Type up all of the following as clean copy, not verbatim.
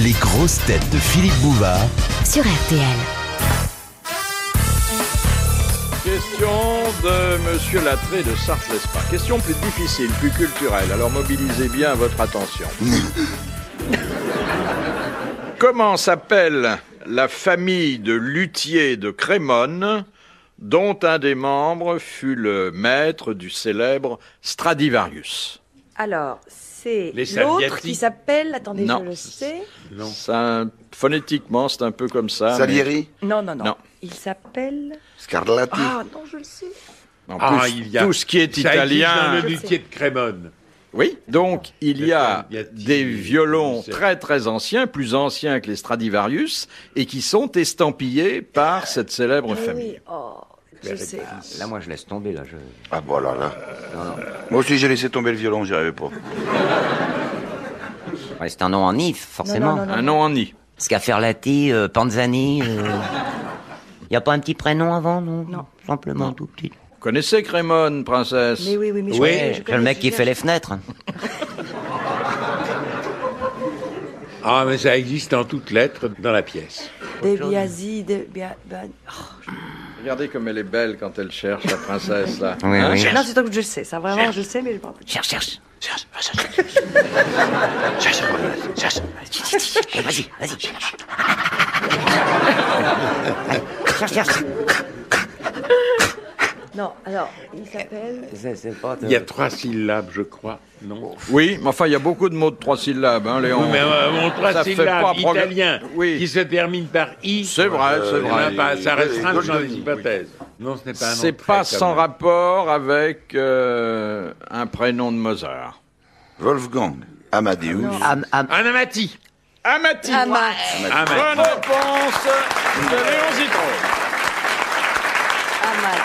Les grosses têtes de Philippe Bouvard sur RTL. Question de Monsieur Lattré de Sarthe-l'Espa. Question plus difficile, plus culturelle. Alors mobilisez bien votre attention. Comment s'appelle la famille de luthiers de Crémone, dont un des membres fut le maître du célèbre Stradivarius? Alors, c'est Les l'autre Salviati. qui s'appelle... Attendez, Non. je le sais. Non. Phonétiquement, c'est un peu comme ça. Salieri, Non. Non. Il s'appelle... Scarlatti. Ah, non, je le sais. Mais en plus, il y a tout ce qui est ça existe dans italien... le luthier de Crémone. Oui, donc il y a Salviati, des violons c'est- très très anciens, plus anciens que les Stradivarius, et qui sont estampillés par cette célèbre famille. Oui, oh, je sais. Là, moi, je laisse tomber, là. Ah bon, là. Moi aussi, j'ai laissé tomber le violon, j'y arrivais pas. Ouais, c'est un nom en if, forcément. Non. Un nom en i. Scaferlatti, Panzani. Y a pas un petit prénom avant, non? Non. Simplement tout petit. Vous connaissez Crémone, princesse? Mais oui, mais je Oui, connais, je C'est connais le mec ce qui fait les village. fenêtres. Ah, mais ça existe en toutes lettres dans la pièce. Des Biasi, Regardez comme elle est belle quand elle cherche, la princesse, là. Oui, Hein? oui. Non, c'est toi que je sais, ça vraiment, je sais, mais je parle pas. Cherche. Vas-y. Cherche. Non, alors, il s'appelle... C'est pas... Il y a 3 syllabes, je crois. Non. Oui, mais enfin, il y a beaucoup de mots de 3 syllabes, hein, Léon. Oui, mais mon 3 Ça fait syllabes pas progr- italien Oui. qui se termine par I. C'est vrai, c'est vrai. Ça restreint le champ des Goldoni, hypothèses. Non, ce n'est pas un nom C'est très pas commun. sans rapport avec un prénom de Mozart. Wolfgang Amadeus. Anamati. Amati. Amat. Amati. Bonne réponse de Léon Zitrone. Amat.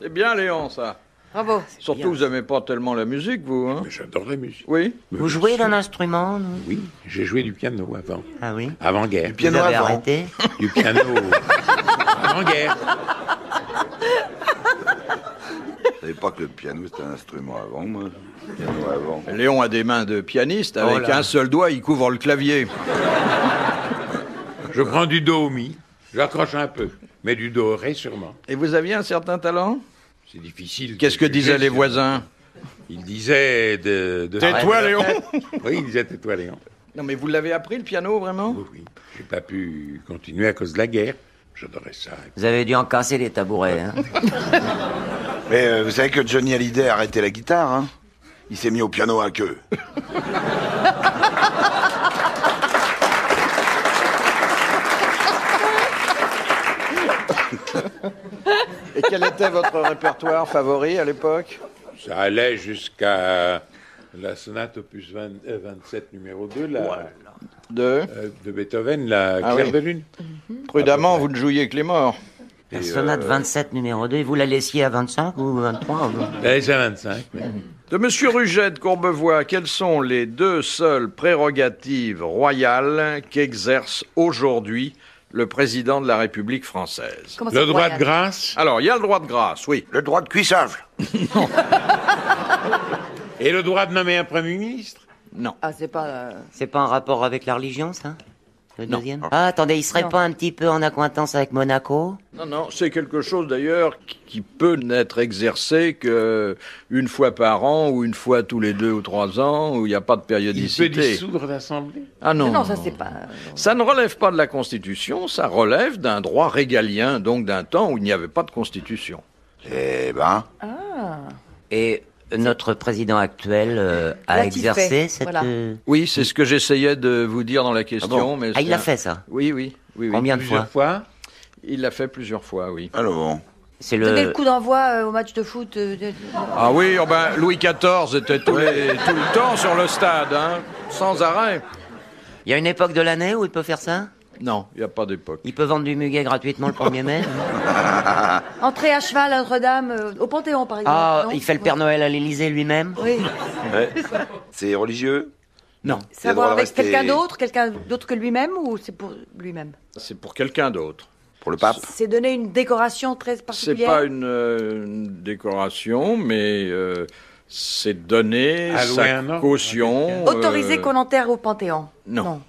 C'est bien, Léon, ça. Bravo. Surtout, vous n'aimez pas tellement la musique, vous, hein? Mais j'adore la musique. Oui. Vous jouez d'un instrument, non? Oui, j'ai joué du piano avant. Ah oui? Avant-guerre. piano Vous avez avant. arrêté? Du piano. Avant-guerre. Je savais pas que le piano c'était un instrument avant, moi. Le piano avant. Léon a des mains de pianiste. Avec là. un seul doigt, il couvre le clavier. Je prends du do au mi. J'accroche un peu. Mais du do au ré sûrement. Et vous aviez un certain talent? C'est difficile. Qu'est-ce que de disaient juger les sur- voisins? Il disait de Tais-toi, Léon. Oui, il disait tais-toi, Léon. Non, mais vous l'avez appris, le piano, vraiment? Oui. J'ai pas pu continuer à cause de la guerre. J'adorais ça. Vous avez dû en casser les tabourets, hein? Mais vous savez que Johnny Hallyday a arrêté la guitare, hein? Il s'est mis au piano à queue. Et quel était votre répertoire favori à l'époque? Ça allait jusqu'à la sonate opus 27 numéro 2 De de Beethoven, la Ah Claire oui. de Lune. Prudemment, vous ne jouiez que les morts. La sonate 27 numéro 2, vous la laissiez à 25 ou 23 ou... Elle est à 25. mais- De Monsieur Ruget de Courbevoie, quelles sont les 2 seules prérogatives royales qu'exerce aujourd'hui le président de la République française? Comment ça, Le droit de royal? grâce Alors, il y a le droit de grâce, oui. Le droit de cuissage. et le droit de nommer un Premier ministre. Non. Ah, c'est pas... C'est pas en rapport avec la religion, ça? Le Non. deuxième? Ah, attendez, il serait Non. pas un petit peu en accointance avec Monaco? Non, c'est quelque chose d'ailleurs qui peut n'être exercé que une fois par an ou une fois tous les 2 ou 3 ans, où il n'y a pas de Il peut périodicité. dissoudre l'Assemblée. Ah non, Non, ça c'est pas... Ça ne relève pas de la Constitution, ça relève d'un droit régalien, donc d'un temps où il n'y avait pas de Constitution. Eh ben, Et notre président actuel a L'a-t-il exercé fait cette... Voilà. Oui, c'est ce que j'essayais de vous dire dans la question. mais Ah, il c'est l'a un- fait, ça? Oui. Combien de fois? Plusieurs fois. Il l'a fait plusieurs fois, oui. alors, C'est Donnez le le... coup d'envoi au match de foot. Ah oui, oh ben, Louis XIV était tout le temps sur le stade, hein, sans arrêt. Il y a une époque de l'année où il peut faire ça? Non, il n'y a pas d'époque. Il peut vendre du muguet gratuitement le 1er mai? Entrer à cheval à Notre-Dame, au Panthéon par exemple. Ah, non il fait le Père Noël à l'Élysée lui-même? Oui. ouais. C'est religieux. Non, C'est Il a le avoir droit de avec rester- quelqu'un d'autre que lui-même ou c'est pour lui-même? c'est pour quelqu'un d'autre. Pour le pape. C'est donner une décoration très C'est particulière. pas une décoration, mais C'est donner Allouer sa un ordre, caution. Autoriser qu'on enterre au Panthéon. Non.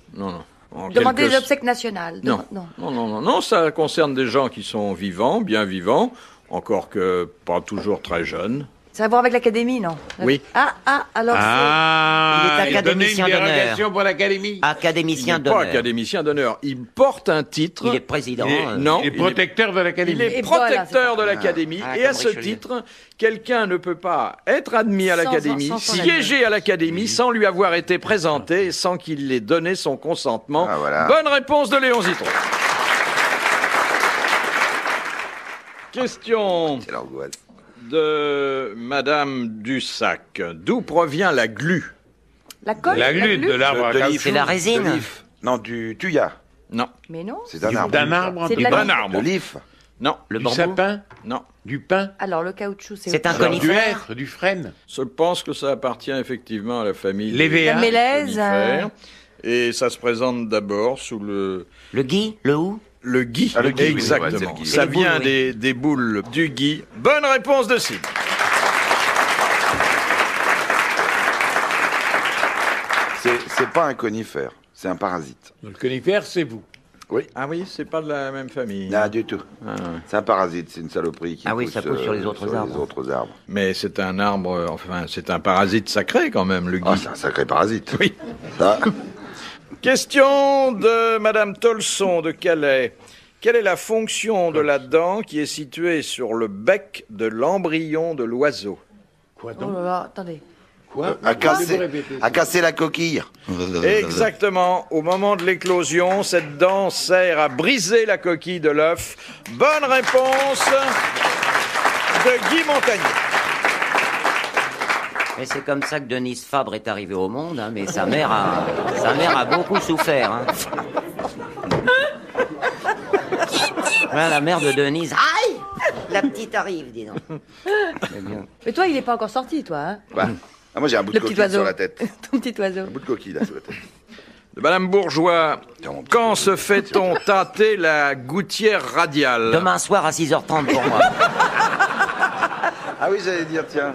En Demander quelque- des obsèques nationales. Non, ça concerne des gens qui sont vivants, bien vivants, encore que pas toujours très jeunes. Ça a à voir avec l'Académie, non? Oui. Alors Il est académicien donner une d'honneur. dérogation pour l'Académie. Il Académicien n'est pas d'honneur. académicien d'honneur. Il porte un titre. Il est président. Non, Il est protecteur de l'Académie. Il est Et voilà, protecteur c'est de l'Académie. Ah, Et à comme ce Richelieu. titre, quelqu'un ne peut pas être admis à Sans- l'Académie, sans son siéger à l'Académie sans lui avoir été présenté et sans qu'il ait donné son consentement. Ah, voilà. Bonne réponse de Léon Zitron. Question C'est l'angoisse. de Madame Dussac. D'où provient la glu? La colle? La lutte de l'arbre à De caoutchouc. l'if. C'est la résine. De l'if. Non, du tuya. Non, Mais non. C'est un arbre. D'un arbre en C'est tout de la cas. d'un arbre. De l'if. Non, Le Du bambou. sapin, non. du pin, Alors, le caoutchouc, C'est un genre du conifère. hêtre, du frêne. Je pense que ça appartient effectivement à la famille Les des VA. La mélèze. conifères. Et ça se présente d'abord sous le Gui, le hou. gui. Ah, le gui, oui, Exactement. ouais, c'est le gui. Ça Les boules, vient oui. des boules du gui. Bonne réponse de Sid. C'est pas un conifère, c'est un parasite. Le conifère, c'est vous. Ah oui, c'est pas de la même famille. Non, du tout. Ah, ouais. C'est un parasite, c'est une saloperie qui Ah oui, ça pousse sur les autres arbres. les autres arbres. Mais c'est un arbre, enfin, c'est un parasite sacré quand même, le gui. Ah, c'est un sacré parasite. Oui. Ça, Question de Madame Tolson de Calais. Quelle est la fonction de la dent qui est située sur le bec de l'embryon de l'oiseau? Quoi Oh donc là là, attendez. Quoi à casser, Vous répétez ça. à casser la coquille. Exactement. Au moment de l'éclosion, cette dent sert à briser la coquille de l'œuf. Bonne réponse de Guy Montagnier. Et c'est comme ça que Denise Fabre est arrivée au monde, hein, mais sa mère a beaucoup souffert. Hein. Voilà, la mère de Denise. Aïe! La petite arrive, dis donc. C'est bien. Mais toi, il n'est pas encore sorti, toi. Hein Bah, ah, moi j'ai un bout le de petit coquille oiseau. sur la tête. Ton petit oiseau. Un bout de coquille là sur la tête. De Madame Bourgeois. Tiens, mon petit Quand se fait-on tâter la gouttière radiale? Demain soir à 6h30 pour moi. Ah oui, j'allais dire, tiens.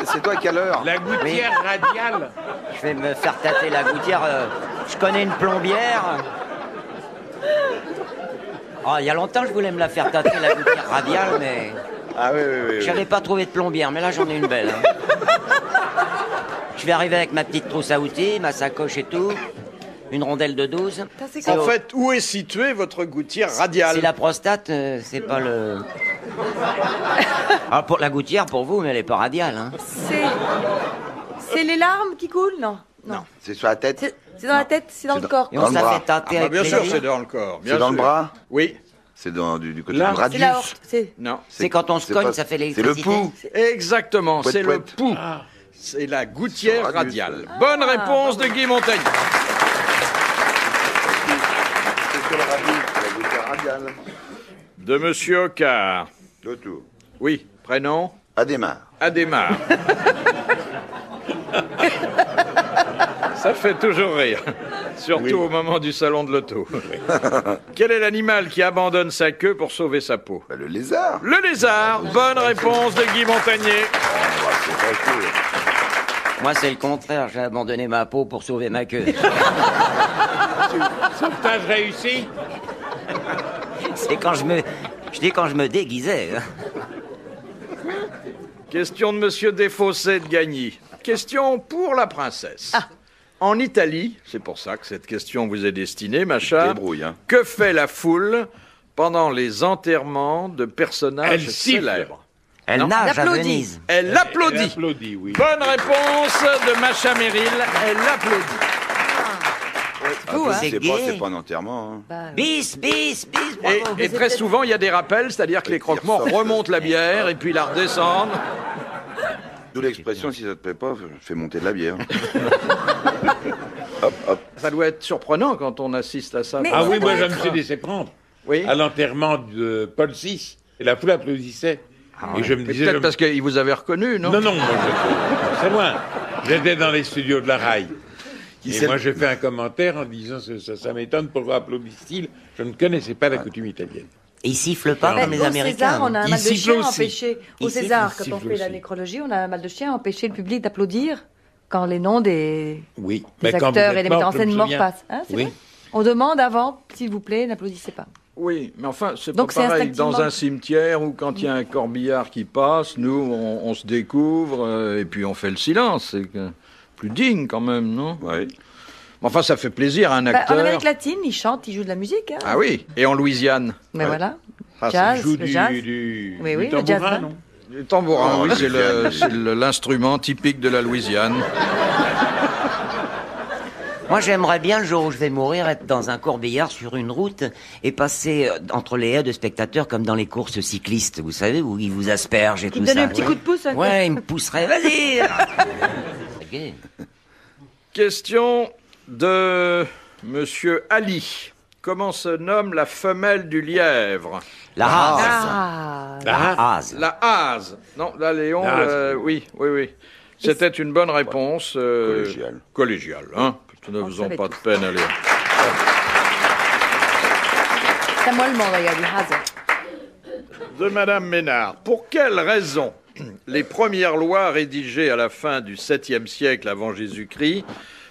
C'est toi quelle heure? La gouttière radiale. Je vais me faire tâter la gouttière. Je connais une plombière. Oh, il y a longtemps, je voulais me la faire tâter la gouttière radiale, mais Ah oui, oui, oui. j'avais pas trouvé de plombière. Mais là, j'en ai une belle. Hein. Je vais arriver avec ma petite trousse à outils, ma sacoche et tout. Une rondelle de 12. Putain, c'est En quoi fait, où est située votre gouttière radiale? C'est la prostate, c'est pas le... Ah, pour la gouttière, pour vous, mais elle est pas radiale. Hein. C'est les larmes qui coulent? Non. Non. C'est sur la tête? C'est dans la tête, c'est dans le corps. Et Dans on le s'est bras. fait tâter Ah bah avec bien sûr, plaisir. c'est dans le corps. bien C'est dans le sûr. bras? Oui. C'est du côté Là, du C'est radius? la horte. C'est Non. C'est quand on se c'est cogne, pas- ça fait C'est le l'électricité. pouls. Exactement, Pouet, c'est le pouet. pouls. Ah. C'est la gouttière Sur radius, radiale. Bonne réponse de Guy Montagnier. C'est sur le radius, la gouttière radiale. De Monsieur Ocar. Le tout. Oui, prénom Adhémar. Adhémar. Ça fait toujours rire, surtout au moment du salon de l'auto. Quel est l'animal qui abandonne sa queue pour sauver sa peau? Bah, le lézard. Le lézard. Bonne réponse de Guy Montagnier. Bah, c'est facile. Moi, c'est le contraire. J'ai abandonné ma peau pour sauver ma queue. Sauvetage réussi. C'est quand je dis quand je me déguisais. Hein. Question de Monsieur Desfossés de Gagny. Question pour la princesse. En Italie, c'est pour ça que cette question vous est destinée, Macha. Débrouille, hein. Que fait la foule pendant les enterrements de personnages Elle siffle. célèbres? Elle Non. nage à Applaudit. Venise. Elle Elle applaudit. applaudit, oui. Bonne réponse de Macha Merrill. Elle applaudit. fou, hein. C'est C'est gay. pas un enterrement. Hein. Bah, Bis, bis, bis, bravo. Et très souvent, il y a des rappels, c'est-à-dire que les croque-morts remontent la bière et puis la redescendent. D'où l'expression, si ça te plaît pas, fais monter de la bière. Hop, hop. Ça doit être surprenant quand on assiste à ça. Mais- Ah ça oui, moi doit je me suis laissé prendre Oui. à l'enterrement de Paul VI. Et la foule applaudissait. Et je me Mais disais... peut-être je- parce qu'il vous avait reconnu, non? Non, non, moi j'étais... C'est loin. J'étais dans les studios de la RAI. Qui Et sait- moi j'ai fait un commentaire en disant ça m'étonne pourquoi applaudissent-ils. Je ne connaissais pas la coutume italienne. Et ils sifflent pas Ben, comme les au Américains. César, on a un Ils mal de sifflent chien aussi. empêché. Au Ils sifflent, César, ils quand on sifflent fait la aussi. nécrologie, on a un mal de chien empêcher le public d'applaudir quand les noms des Oui. des Mais quand vous acteurs êtes et des metteurs en mort, je me scène morts souviens. passent. Hein, c'est Oui. vrai. On demande avant, s'il vous plaît, n'applaudissez pas. Oui, mais enfin, c'est pas Donc, c'est pareil instinctivement. dans un cimetière où quand il y a un corbillard qui passe, nous, on se découvre et puis on fait le silence. C'est plus digne quand même, non? Ouais. Enfin, ça fait plaisir à un Bah, acteur. en Amérique latine, ils chantent, ils jouent de la musique. Hein. Ah oui, et en Louisiane. Mais Ouais. voilà. Ah, ça Jazz, Joue le jazz. du Oui, oui, du le jazz tambourin, band. non? Le tambourin, Oh, oui, c'est Louisiane. l'instrument typique de la Louisiane. Moi, j'aimerais bien, le jour où je vais mourir, être dans un corbillard sur une route et passer entre les haies de spectateurs comme dans les courses cyclistes, vous savez, où ils vous aspergent et Ils tout te donnent ça. un petit coup de pouce. hein. Ouais, ils me pousseraient, vas-y. Ok. Question de Monsieur Ali. Comment se nomme la femelle du lièvre? La hase. Ah, La hase. La hase. Non, là, Léon, La hase. oui. C'était une bonne réponse. Collégiale. Collégiale, hein. Ne On faisons savait pas tout. de peine, allez. c'est à moi le monde, regarde, du Haz. De Madame Ménard. Pour quelle raison les premières lois rédigées à la fin du 7e siècle avant Jésus-Christ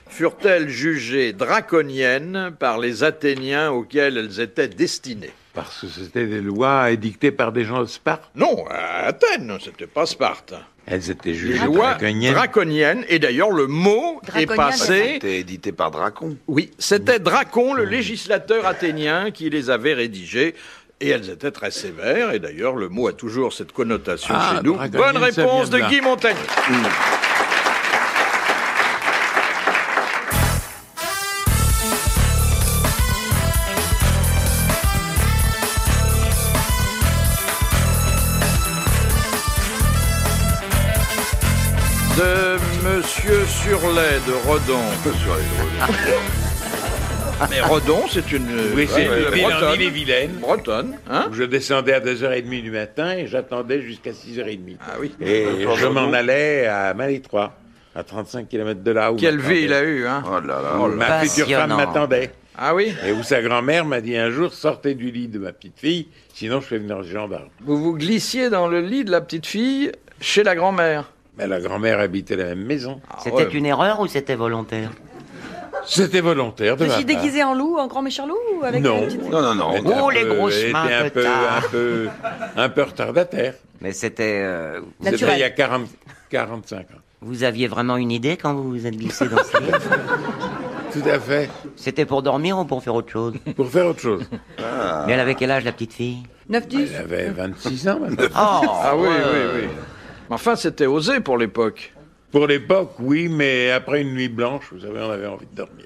furent-elles jugées draconiennes par les Athéniens auxquels elles étaient destinées? Parce que c'était des lois édictées par des gens de Sparte. Non, à Athènes, c'était pas Sparte. Elles étaient Les jugées lois draconiennes. draconiennes, et d'ailleurs le mot est Draconienne, passé... C'était édité par Dracon. Oui, c'était Dracon, le législateur athénien, qui les avait rédigées. Et elles étaient très sévères, et d'ailleurs le mot a toujours cette connotation Ah, chez nous. draconienne, Bonne ça réponse vient de de là. Guy Montagnier. De Monsieur Surlet de Redon. Mais Redon, c'est une Oui, c'est ouais, une ville en bretonne. Ille-et-Vilaine. Bretonne, hein? Où je descendais à 2h30 du matin et j'attendais jusqu'à 6h30. Ah oui. Et je m'en allais à Malétroit, à 35 km de là où Quelle m'attendait. vie il a eu, hein? Oh là là. Où ma future femme Passionnant. m'attendait. Ah oui? Et où sa grand-mère m'a dit un jour, sortez du lit de ma petite fille, sinon je fais venir le gendarme. Vous vous glissiez dans le lit de la petite fille chez la grand-mère. Mais la grand-mère habitait la même maison. C'était ouais. une erreur ou c'était volontaire? C'était volontaire de Je ma suis part. déguisé en loup, en grand méchant loup ou avec Non. une petite- Non, non, non. Elle était Oh, un les peu- grosses elle mains était que t'as. un peu retardataire. Mais c'était... C'était Naturel. il y a 45 ans. vous aviez vraiment une idée quand vous vous êtes glissé dans ce lit? Tout à fait. C'était pour dormir ou pour faire autre chose? Pour faire autre chose. Mais elle avait quel âge, la petite fille? 9-10. Elle avait 26 ans maintenant. Ah oui, ouais. oui. Mais enfin, c'était osé pour l'époque. Pour l'époque, oui, mais après une nuit blanche, vous savez, on avait envie de dormir.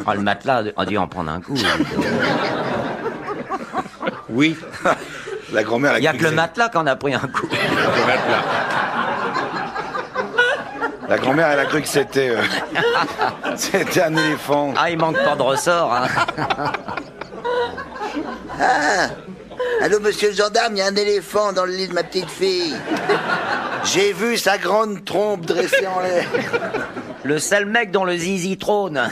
Oh, le matelas a dû en prendre un coup. Oui, La grand-mère, Il n'y a cru que le que matelas qui en a pris un coup. le matelas. la grand-mère, elle a cru que c'était c'était un éléphant. Ah, il manque pas de ressort, hein. Allô, monsieur le gendarme, il y a un éléphant dans le lit de ma petite fille. J'ai vu sa grande trompe dressée en l'air. Le seul mec dont le zizi trône.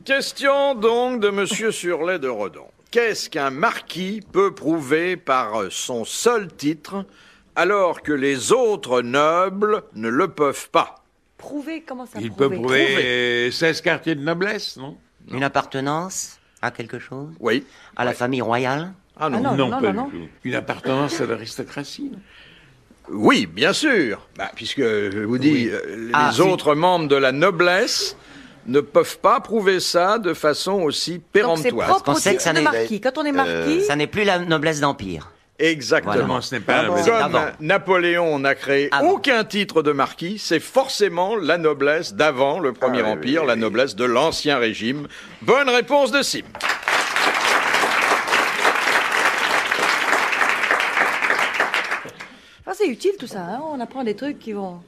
Question donc de Monsieur Surlet de Redon. Qu'est-ce qu'un marquis peut prouver par son seul titre alors que les autres nobles ne le peuvent pas? Prouver, comment ça Il peut prouver prouver 16 quartiers de noblesse, non? Une appartenance à quelque chose? Oui. À la famille royale? Ah non. Ah non. Pas du tout. Une appartenance à l'aristocratie, non? Oui, bien sûr. Bah, puisque je vous dis, les Ah, si. autres membres de la noblesse ne peuvent pas prouver ça de façon aussi Donc c'est péremptoire. propre qu'on au sait que titre ça de n'est- marquis. Quand on est marquis, Ça n'est plus la noblesse d'empire. Exactement. Non, ce n'est pas bon. un C'est Comme avant. Napoléon n'a créé Avant. aucun titre de marquis, c'est forcément la noblesse d'avant le Premier Empire, la noblesse de l'Ancien Régime. Bonne réponse de Sim. ah, c'est utile tout ça. Hein, on apprend des trucs qui vont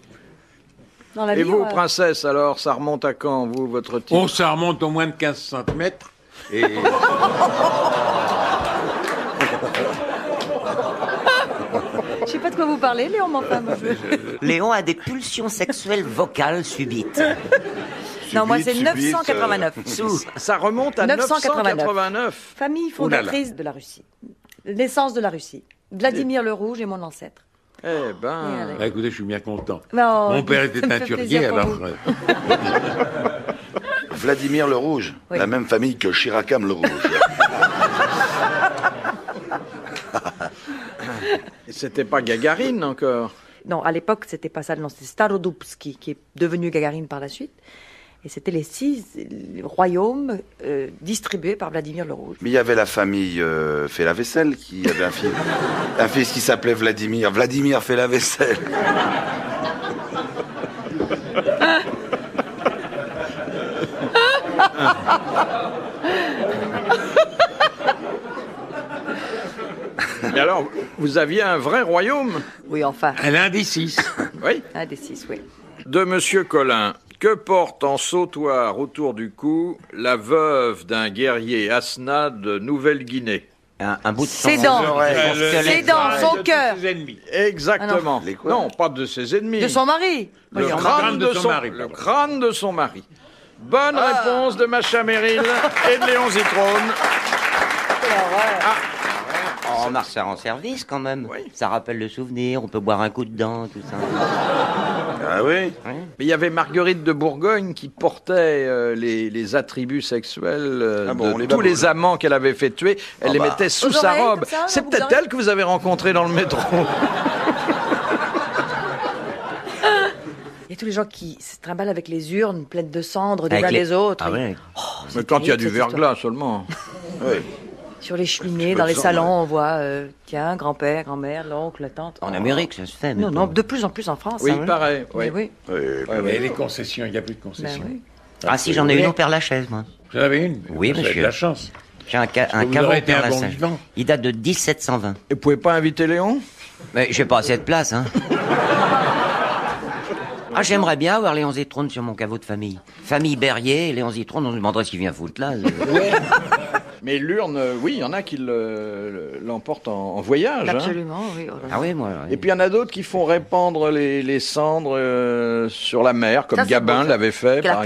dans la Et vie. vous, on va- princesse, alors, ça remonte à quand, vous, votre titre? Oh, ça remonte au moins de 15 cm. Et Je sais pas de quoi quoi vous parlez, Léon, mais enfin, moi, Léon a des pulsions sexuelles vocales subites. Non, moi, c'est Subite, 989. Ça remonte à 989. 989. Famille fondatrice de la Russie. Naissance de la Russie. Vladimir le Rouge est mon ancêtre. Eh ben... Allez. Bah, écoutez, je suis bien content. Non, Mon père était ça me fait teinturier, plaisir pour alors... vous. Vladimir le Rouge, Oui. la même famille que Chiracam le Rouge. Et c'était pas Gagarine encore. Non, à l'époque, c'était pas ça. Non, c'était Starodubski, qui est devenu Gagarine par la suite. Et c'était les 6 royaumes distribués par Vladimir le Rouge. Mais il y avait la famille fait la vaisselle qui avait un fils qui s'appelait Vladimir. Vladimir fait la vaisselle. Mais alors, vous aviez un vrai royaume? Oui, enfin, Un indécis. Oui. un des 6, oui. De Monsieur Collin. Que porte en sautoir autour du cou la veuve d'un guerrier Asna de Nouvelle-Guinée? Un bout de Ses son- dents. C'est dans son cœur. Exactement. Les quoi Non, pas de ses ennemis. De son mari. Le Voyons. crâne de son mari, le pardon. crâne de son mari. Bonne réponse de Macha Merrill et de Léon Zitrone. Oh, Marc, ça rend service quand même. Oui. Ça rappelle le souvenir, on peut boire un coup dedans, tout ça. Ah oui. Mais il y avait Marguerite de Bourgogne qui portait les attributs sexuels Ah bon, on de les tous baboule. les amants qu'elle avait fait tuer. Elle Ah les bah. mettait sous Aux sa oreilles, robe. comme ça, C'est vous peut-être oreilles elle que vous avez rencontrée dans le métro. Il y a tous les gens qui se trimballent avec les urnes pleines de cendres des Avec uns les- des autres. Ah ouais. Mais quand il y a terrible, du cette verglas seulement. Oui. Sur les cheminées, peu dans de les sang, salons, ouais. on voit, tiens, grand-père, grand-mère, l'oncle, la tante. En Amérique, ça se fait. mais Non, pas- non, de plus en plus en France. Oui, hein. il paraît. Oui. Oui, oui. Mais les concessions, il n'y a plus de Ben concessions. oui. Ah si, j'en ai une au Père Lachaise, moi. J'en avais une. Oui, Vous avez monsieur. de la chance. J'ai un que caveau vous aurez au été Père un bon Lachaise. vivant. Il date de 1720. Et vous pouvez pas inviter Léon? Mais j'ai pas assez de place, hein. Ah, j'aimerais bien avoir Léon Zitrone sur mon caveau de famille. Famille Berrier, Léon Zitrone, on se demanderait ce qu'il vient foutre là. Mais l'urne, oui, il y en a qui l'emportent en voyage. hein. Absolument, oui. oh là là. Ah oui, moi. Et puis il y en a d'autres qui font répandre les cendres sur la mer, comme Ça, c'est Gabin beau, ça. l'avait fait. par exemple.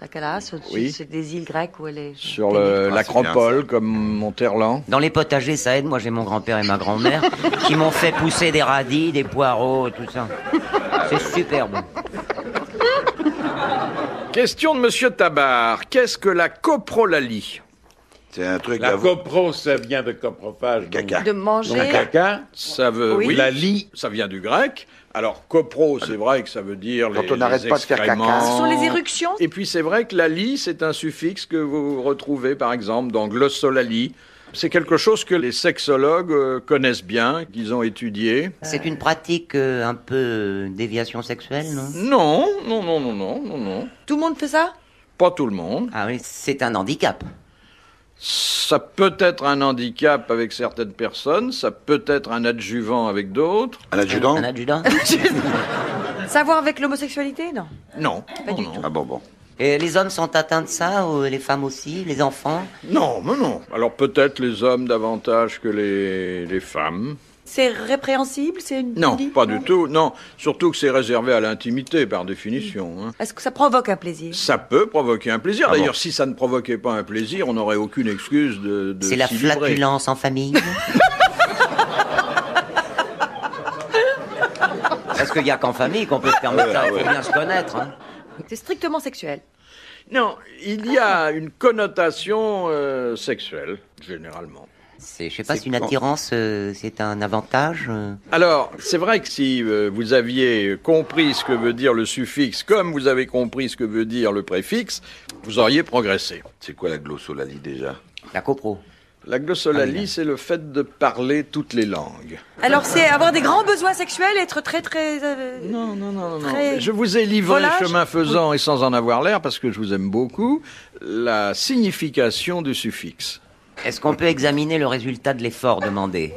La Calasse, au-dessus, Oui. c'est des îles grecques où elle est. Sur Ah, l'acropole, comme Monterland. Dans les potagers, ça aide. Moi, j'ai mon grand-père et ma grand-mère qui m'ont fait pousser des radis, des poireaux, tout ça. C'est superbe. Question de Monsieur Tabar. Qu'est-ce que la coprolalie? C'est un truc La à copro, ça vient de coprophage. Caca. De Donc manger. caca. Ça veut, Oui. oui, La lie. ça vient du grec. Alors, copro, c'est vrai que ça veut dire Quand les, on n'arrête les pas de faire caca. excréments. Ce sont les éruptions. Et puis c'est vrai que lali, c'est un suffixe que vous retrouvez par exemple dans glossolalie. C'est quelque chose que les sexologues connaissent bien, qu'ils ont étudié. C'est une pratique un peu déviation sexuelle, non? Non, non, non, non, non, non, non. Tout le monde fait ça? Pas tout le monde. Ah oui, c'est un handicap. Ça peut être un handicap avec certaines personnes, ça peut être un adjuvant avec d'autres. Un adjudant. Un adjudant. Savoir avec l'homosexualité? Non. Non, Pas du non, tout. Ah bon. Et les hommes sont atteints de ça, ou les femmes aussi, les enfants? non, mais non. Alors peut-être les hommes davantage que les femmes. C'est répréhensible? C'est une Non, dit pas du tout. Non, surtout que c'est réservé à l'intimité par définition. hein. Est-ce que ça provoque un plaisir? Ça peut provoquer un plaisir. Ah D'ailleurs, bon si ça ne provoquait pas un plaisir, on n'aurait aucune excuse de C'est la s'y livrer. flatulence en famille. Parce qu'il n'y a qu'en famille qu'on peut se permettre ça, il faut bien se connaître. Hein. C'est strictement sexuel. Non, il y a une connotation sexuelle, généralement. C'est, je sais pas C'est si une attirance, c'est un avantage. Alors, c'est vrai que si vous aviez compris ce que veut dire le suffixe, comme vous avez compris ce que veut dire le préfixe, vous auriez progressé. C'est quoi la glossolalie déjà? La copro. La glossolalie, c'est le fait de parler toutes les langues. Alors c'est avoir des grands besoins sexuels, être très très. Non, non, non, non. Très Je vous ai livré, volage. chemin faisant et sans en avoir l'air, parce que je vous aime beaucoup, la signification du suffixe. Est-ce qu'on peut examiner le résultat de l'effort demandé?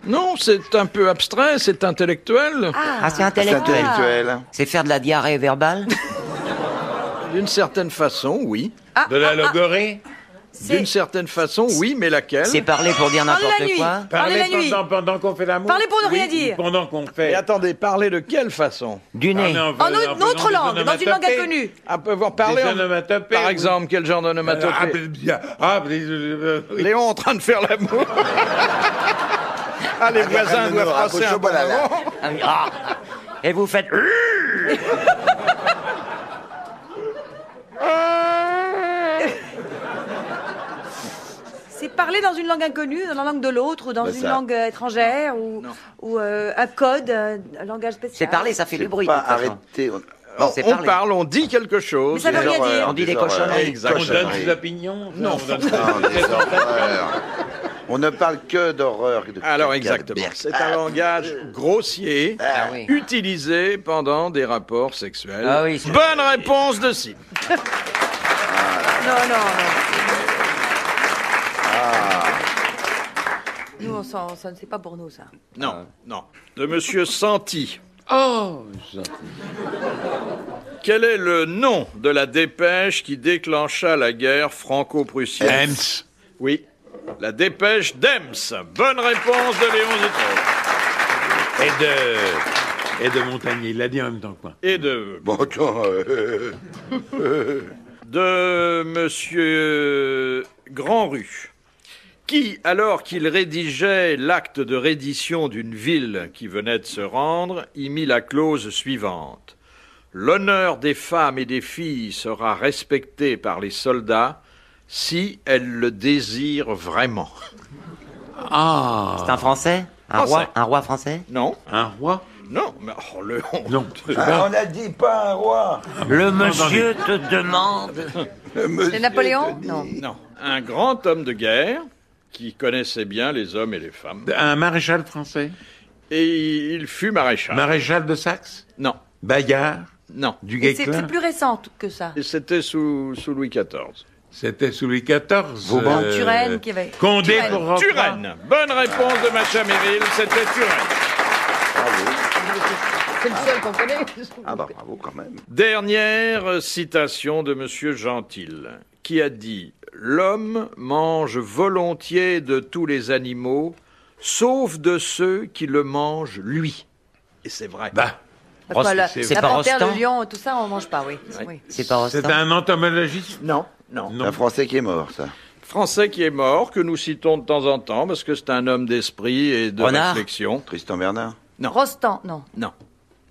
Non, c'est un peu abstrait, c'est intellectuel. Ah, c'est C'est intellectuel. intellectuel. C'est faire de la diarrhée verbale? D'une certaine façon, oui. De la logorée. D'une certaine façon, oui, mais laquelle? C'est parler pour dire Parler la n'importe nuit. quoi. Parler la nuit. Pendant qu'on fait l'amour. Parler pour ne rien Oui, dire. Pendant qu'on Et fait. attendez, parler de quelle façon? Du nez. En une autre langue, dans une langue inconnue. À pouvoir parler Des en... onomatopées, Par oui. exemple, quel genre d'onomatopée? Oui. Léon en train de faire l'amour. Ah, les voisins même doivent un passer un peu bon chaud, là. moment. Ah oui, ah. Et vous faites... C'est parler dans une langue inconnue, dans la langue de l'autre, ou dans Bah, une ça. langue étrangère, ou un code, un langage spécial. C'est parler, ça fait du bruit. de Pas toute façon. arrêter. Non, c'est On parler. parle, on dit quelque chose. Mais ça veut Des rien horreurs, dire. On dit des horreurs. cochonneries. On Exactement. donne ses opinions. Non. On donne- Non, des horreurs. On ne parle que d'horreur. de Alors caca, exactement, de merde. c'est un langage grossier Ah oui. utilisé pendant des rapports sexuels. Ah oui, c'est- Bonne réponse de Sim. Non, non, non. Nous, ça ne c'est pas pour nous, ça. Non, non. De Monsieur Santi. Oh, gentil. Quel est le nom de la dépêche qui déclencha la guerre franco-prussienne? Ems. Oui, la dépêche d'Ems. Bonne réponse de Léon Zitrone. Et de Montagnier. Il l'a dit en même temps que moi. Et de Bon, attends. de Monsieur Grandrue, qui, alors qu'il rédigeait l'acte de reddition d'une ville qui venait de se rendre, y mit la clause suivante. L'honneur des femmes et des filles sera respecté par les soldats si elles le désirent vraiment. Ah. C'est un Français? Français. Un roi français? Non, Un roi? non, mais oh, le Non. Ah, on a dit pas un roi. Le monsieur te demande... C'est Napoléon? Non. non, un grand homme de guerre qui connaissait bien les hommes et les femmes. Un maréchal français? Et il fut maréchal. Maréchal de Saxe? Non, Bayard? non. Du Et c'est Guesclin? plus récent que ça. Et c'était sous Louis XIV. C'était sous Louis XIV. Vauban. Turenne qui avait. Condé Turenne. pour reprendre. Turenne. Bonne réponse de Macha Merrill, c'était Turenne. C'est le seul qu'on connaît. Ah bah bravo quand même. Dernière citation de Monsieur Gentil, qui a dit « L'homme mange volontiers de tous les animaux, sauf de ceux qui le mangent lui. » Et c'est vrai. Bah, Voilà. c'est La pas panthère, Rostand? le lion, tout ça, on mange pas, oui. Oui. C'est pas c'est Rostand? un entomologiste? Non, non. Non. Un Français qui est mort, ça. Français qui est mort, que nous citons de temps en temps, parce que c'est un homme d'esprit et de Renard. réflexion. Tristan Bernard. Rostand, non. Non,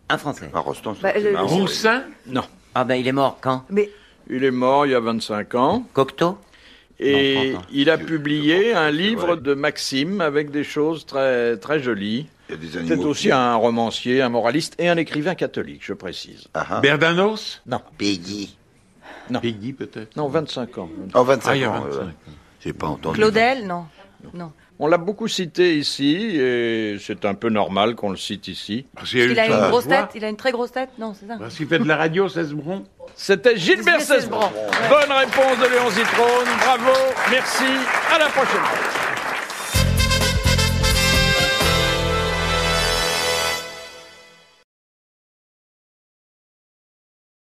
Un Français. Ah, Rostand, Bah, c'est le- marrant. Roussin? non. Ah ben il est mort quand? Mais Il est mort il y a 25 ans. Cocteau? Et Non, 30 ans. il a publié un livre vrai. de maximes avec des choses très, très jolies. Il y a des C'est animaux. aussi un romancier, un moraliste et un écrivain catholique, je précise. Ah, ah. Berdanos? Peggy. Peggy, peut-être. Non, 25 ans. Oh, 25 Ah, il y a ans. 25. J'ai pas entendu. Claudel, non. Non. On l'a beaucoup cité ici et c'est un peu normal qu'on le cite ici. Parce qu'il y a eu Il a le une temps grosse de voir. tête, il a une très grosse tête, non, c'est ça. Parce qu'il fait de la radio, Cesbron. C'était Gilbert Gilbert Cesbron. Cesbron. Bonne réponse de Léon Zitrone. Bravo, merci, à la prochaine.